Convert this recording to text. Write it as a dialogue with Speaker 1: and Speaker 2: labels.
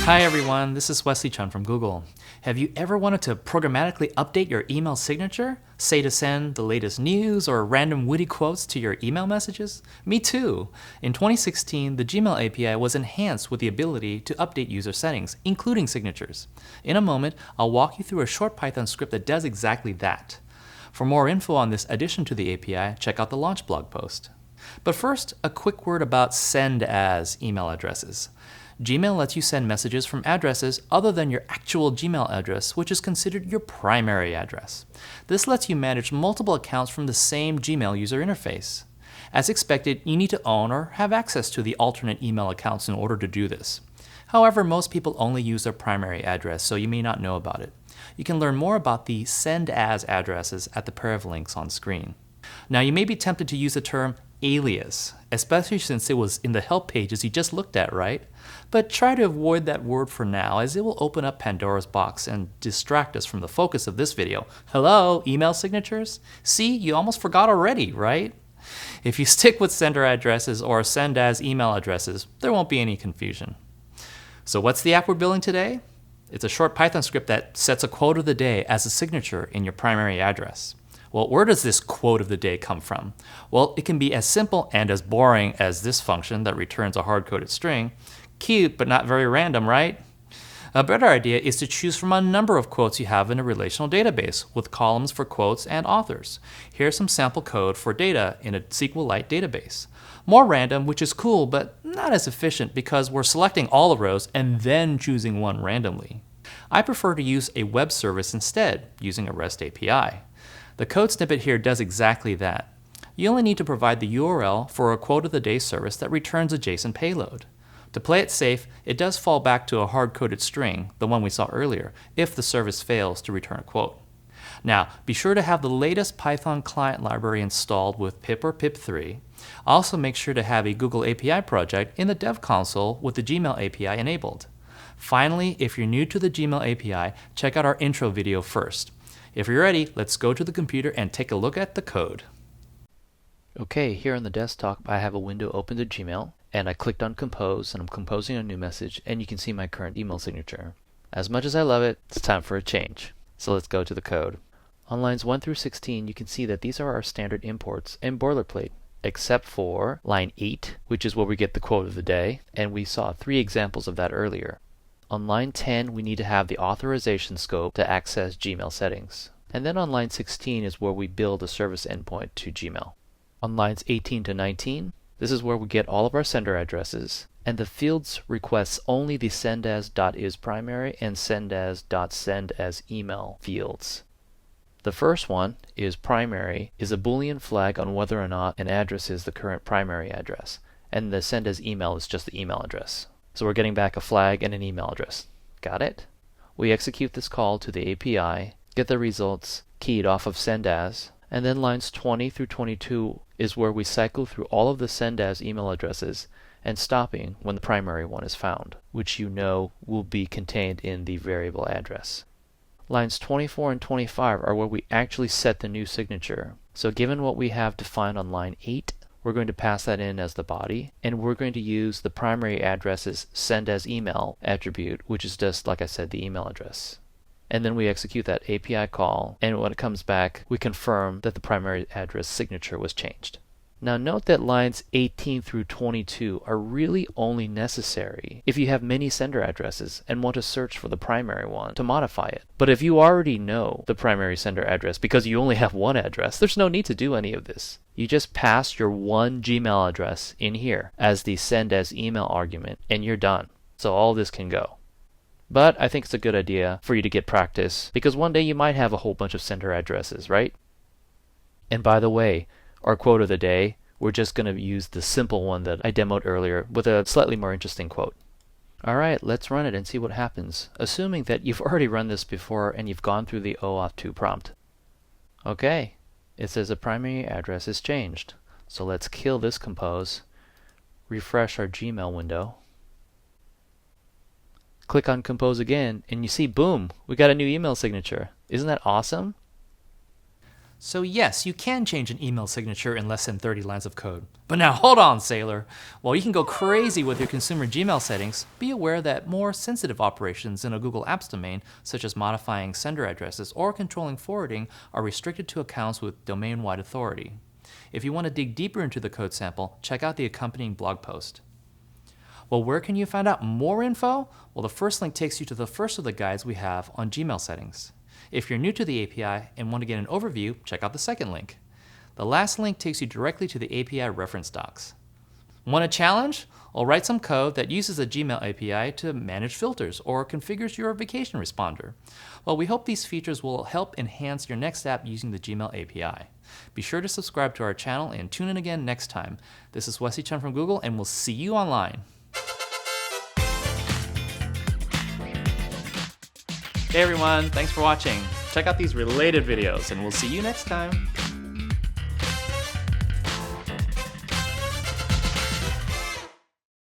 Speaker 1: Hi everyone, this is Wesley Chun from Google. Have you ever wanted to programmatically update your email signature? Say to send the latest news or random witty quotes to your email messages? Me too! In 2016, the Gmail API was enhanced with the ability to update user settings, including signatures. In a moment, I'll walk you through a short Python script that does exactly that. For more info on this addition to the API, check out the launch blog post. But first, a quick word about send as email addresses. Gmail lets you send messages from addresses other than your actual Gmail address, which is considered your primary address. This lets you manage multiple accounts from the same Gmail user interface. As expected, you need to own or have access to the alternate email accounts in order to do this. However, most people only use their primary address, so you may not know about it. You can learn more about the send as addresses at the pair of links on screen. Now, you may be tempted to use the term alias, especially since it was in the help pages you just looked at, right? But try to avoid that word for now, as it will open up Pandora's box and distract us from the focus of this video. Hello, email signatures? See, you almost forgot already, right? If you stick with sender addresses or send as email addresses, there won't be any confusion. So what's the app we're building today? It's a short Python script that sets a quote of the day as a signature in your primary address. Well, where does this quote of the day come from? Well, it can be as simple and as boring as this function that returns a hard-coded string. Cute, but not very random, right? A better idea is to choose from a number of quotes you have in a relational database, with columns for quotes and authors. Here's some sample code for data in a SQLite database. More random, which is cool, but not as efficient because we're selecting all the rows and then choosing one randomly. I prefer to use a web service instead, using a REST API. The code snippet here does exactly that. You only need to provide the URL for a quote of the day service that returns a JSON payload. To play it safe, it does fall back to a hard-coded string, the one we saw earlier, if the service fails to return a quote. Now, be sure to have the latest Python client library installed with pip or pip3. Also make sure to have a Google API project in the dev console with the Gmail API enabled. Finally, if you're new to the Gmail API, check out our intro video first. If you're ready, let's go to the computer and take a look at the code. Okay, here on the desktop I have a window open to Gmail, and I clicked on Compose, and I'm composing a new message, and you can see my current email signature. As much as I love it, it's time for a change. So let's go to the code. On lines 1 through 16, you can see that these are our standard imports and boilerplate, except for line 8, which is where we get the quote of the day, and we saw 3 examples of that earlier. On line 10, we need to have the authorization scope to access Gmail settings. And then on line 16 is where we build a service endpoint to Gmail. On lines 18 to 19, this is where we get all of our sender addresses, and the fields requests only the sendas.isPrimary and sendas.sendAsEmail fields. The first one, is primary, is a Boolean flag on whether or not an address is the current primary address, and the sendAsEmail is just the email address. So we're getting back a flag and an email address. Got it? We execute this call to the API, get the results keyed off of sendas, and then lines 20 through 22 is where we cycle through all of the sendas email addresses and stopping when the primary one is found, which you know will be contained in the variable address. Lines 24 and 25 are where we actually set the new signature. So given what we have defined on line 8, we're going to pass that in as the body, and we're going to use the primary address's sendaSEmail attribute, which is just, like I said, the email address. And then we execute that API call, and when it comes back, we confirm that the primary address signature was changed. Now note that lines 18 through 22 are really only necessary if you have many sender addresses and want to search for the primary one to modify it. But if you already know the primary sender address because you only have one address, there's no need to do any of this. You just pass your one Gmail address in here as the sendaSEmail argument, and you're done. So all this can go. But I think it's a good idea for you to get practice, because one day you might have a whole bunch of sender addresses, right? And by the way, our quote of the day, we're just going to use the simple one that I demoed earlier with a slightly more interesting quote. Alright, let's run it and see what happens, assuming that you've already run this before and you've gone through the OAuth2 prompt. Okay, it says the primary address is changed. So let's kill this compose, refresh our Gmail window, click on compose again, and you see, boom, we got a new email signature. Isn't that awesome? So yes, you can change an email signature in less than 30 lines of code. But now hold on, sailor. While you can go crazy with your consumer Gmail settings, be aware that more sensitive operations in a Google Apps domain, such as modifying sender addresses or controlling forwarding, are restricted to accounts with domain-wide authority. If you want to dig deeper into the code sample, check out the accompanying blog post. Well, where can you find out more info? Well, the first link takes you to the first of the guides we have on Gmail settings. If you're new to the API and want to get an overview, check out the second link. The last link takes you directly to the API reference docs. Want a challenge? Well, write some code that uses the Gmail API to manage filters or configures your vacation responder. Well, we hope these features will help enhance your next app using the Gmail API. Be sure to subscribe to our channel and tune in again next time. This is Wesley Chen from Google, and we'll see you online. Hey everyone, thanks for watching. Check out these related videos, and we'll see you next time.